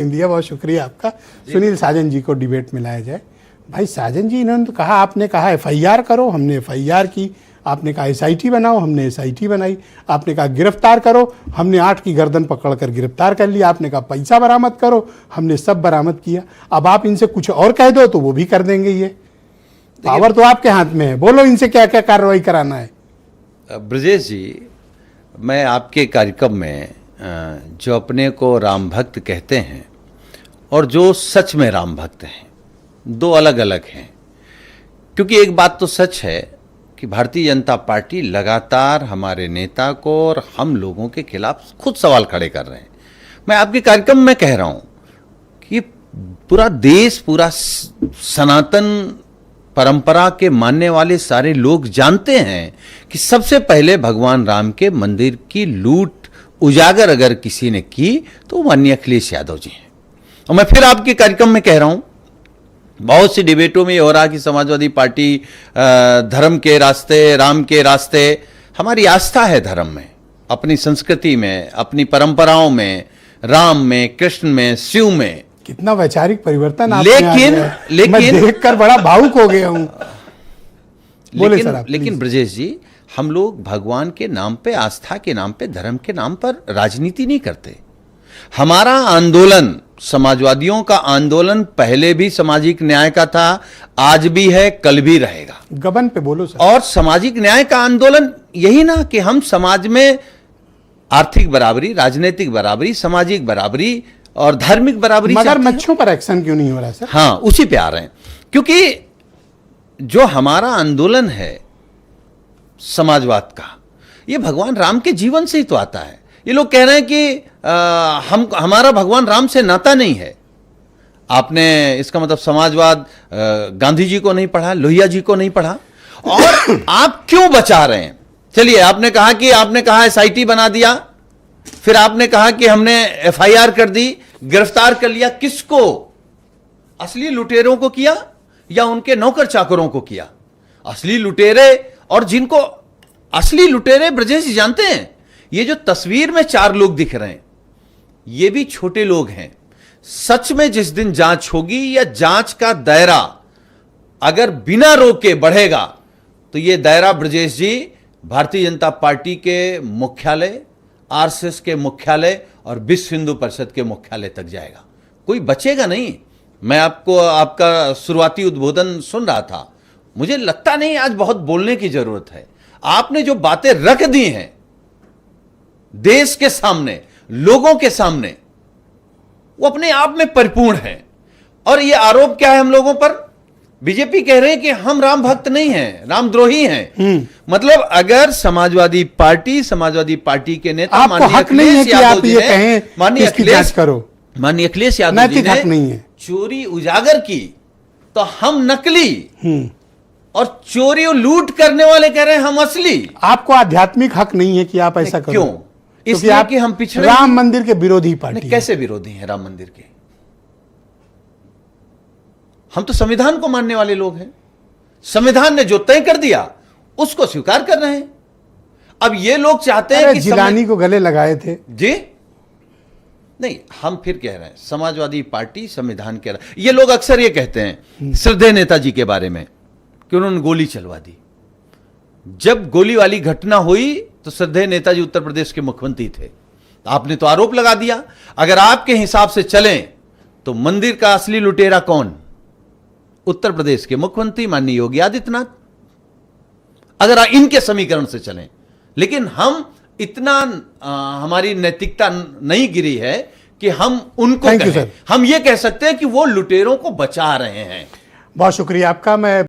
India, बहुत शुक्रिया आपका। सुनील साजन जी को डिबेट में लाया जाए। भाई साजन जी, इन्होंने तो कहा, आपने कहा एफआईआर करो, हमने एफआईआर की। आपने कहा एसआईटी बनाओ, हमने एसआईटी बनाई। आपने कहा गिरफ्तार करो, हमने 8 की गर्दन पकड़कर गिरफ्तार कर लिया। आपने कहा पैसा बरामद करो, हमने सब बरामद किया। अब आप इनसे कुछ और कह दो तो वो भी कर देंगे। ये पावर तो आपके हाथ में है, बोलो इनसे क्या क्या कार्रवाई कराना है। ब्रजेश जी, मैं आपके कार्यक्रम में जो अपने को राम भक्त कहते हैं और जो सच में राम भक्त हैं, दो अलग अलग हैं। क्योंकि एक बात तो सच है कि भारतीय जनता पार्टी लगातार हमारे नेता को और हम लोगों के खिलाफ खुद सवाल खड़े कर रहे हैं। मैं आपके कार्यक्रम में कह रहा हूं कि पूरा देश, पूरा सनातन परंपरा के मानने वाले सारे लोग जानते हैं कि सबसे पहले भगवान राम के मंदिर की लूट उजागर अगर किसी ने की तो माननीय अखिलेश यादव जी हैं। और मैं फिर आपके कार्यक्रम में कह रहा हूं, बहुत सी डिबेटों में ये हो रहा कि समाजवादी पार्टी धर्म के रास्ते, राम के रास्ते। हमारी आस्था है धर्म में, अपनी संस्कृति में, अपनी परंपराओं में, राम में, कृष्ण में, शिव में। कितना वैचारिक परिवर्तन लेकिन मैं देखकर बड़ा भावुक हो गया हूं। लेकिन ब्रजेश जी, हम लोग भगवान के नाम पे, आस्था के नाम पे, धर्म के नाम पर राजनीति नहीं करते। हमारा आंदोलन, समाजवादियों का आंदोलन पहले भी सामाजिक न्याय का था, आज भी है, कल भी रहेगा। गबन पे बोलो सर। और सामाजिक न्याय का आंदोलन यही ना कि हम समाज में आर्थिक बराबरी, राजनीतिक बराबरी, सामाजिक बराबरी और धार्मिक बराबरी। मगर मच्छों पर एक्शन क्यों नहीं हो रहा सर? हाँ, उसी पे आ रहे हैं। क्योंकि जो हमारा आंदोलन है समाजवाद का, ये भगवान राम के जीवन से ही तो आता है। ये लोग कह रहे हैं कि हमारा भगवान राम से नाता नहीं है। आपने इसका मतलब समाजवाद गांधी जी को नहीं पढ़ा, लोहिया जी को नहीं पढ़ा, और आप क्यों बचा रहे हैं? चलिए, आपने कहा एसआईटी बना दिया, फिर आपने कहा कि हमने एफआईआर कर दी, गिरफ्तार कर लिया। किसको? असली लुटेरों को किया या उनके नौकर चाकरों को किया? असली लुटेरे, और जिनको असली लुटेरे ब्रजेश जी जानते हैं, ये जो तस्वीर में 4 लोग दिख रहे हैं, ये भी छोटे लोग हैं। सच में जिस दिन जांच होगी या जांच का दायरा अगर बिना रोके बढ़ेगा तो ये दायरा ब्रजेश जी भारतीय जनता पार्टी के मुख्यालय, आरएसएस के मुख्यालय और विश्व हिंदू परिषद के मुख्यालय तक जाएगा। कोई बचेगा नहीं। मैं आपका शुरुआती उद्बोधन सुन रहा था, मुझे लगता नहीं आज बहुत बोलने की जरूरत है। आपने जो बातें रख दी हैं देश के सामने, लोगों के सामने, वो अपने आप में परिपूर्ण है। और ये आरोप क्या है हम लोगों पर? बीजेपी कह रहे हैं कि हम राम भक्त नहीं हैं, रामद्रोही हैं। मतलब अगर समाजवादी पार्टी के नेता माननीय अखिलेश यादव जी ने, माननीय अखिलेश यादव जी ने चोरी उजागर की, तो हम नकली और चोरी और लूट करने वाले कह रहे हैं हम असली। आपको आध्यात्मिक हक नहीं है कि आप ऐसा करो। क्यों? इसलिए कि हम पिछड़े, राम मंदिर के विरोधी पार्टी। कैसे विरोधी हैं राम मंदिर के? हम तो संविधान को मानने वाले लोग हैं। संविधान ने जो तय कर दिया उसको स्वीकार कर रहे हैं। अब ये लोग चाहते हैं कि जिलानी को गले लगाए थे जी। नहीं, हम फिर कह रहे हैं समाजवादी पार्टी संविधान के, ये लोग अक्सर ये कहते हैं श्रद्धेय नेताजी के बारे में कि उन्होंने गोली चलवा दी। जब गोली वाली घटना हुई तो श्रद्धेय नेताजी उत्तर प्रदेश के मुख्यमंत्री थे। आपने तो आरोप लगा दिया। अगर आपके हिसाब से चलें तो मंदिर का असली लुटेरा कौन? उत्तर प्रदेश के मुख्यमंत्री माननीय योगी आदित्यनाथ, अगर इनके समीकरण से चलें। लेकिन हम इतना हमारी नैतिकता नहीं गिरी है कि हम उनको कहें। हम ये कह सकते हैं कि वो लुटेरों को बचा रहे हैं। बहुत शुक्रिया आपका। मैं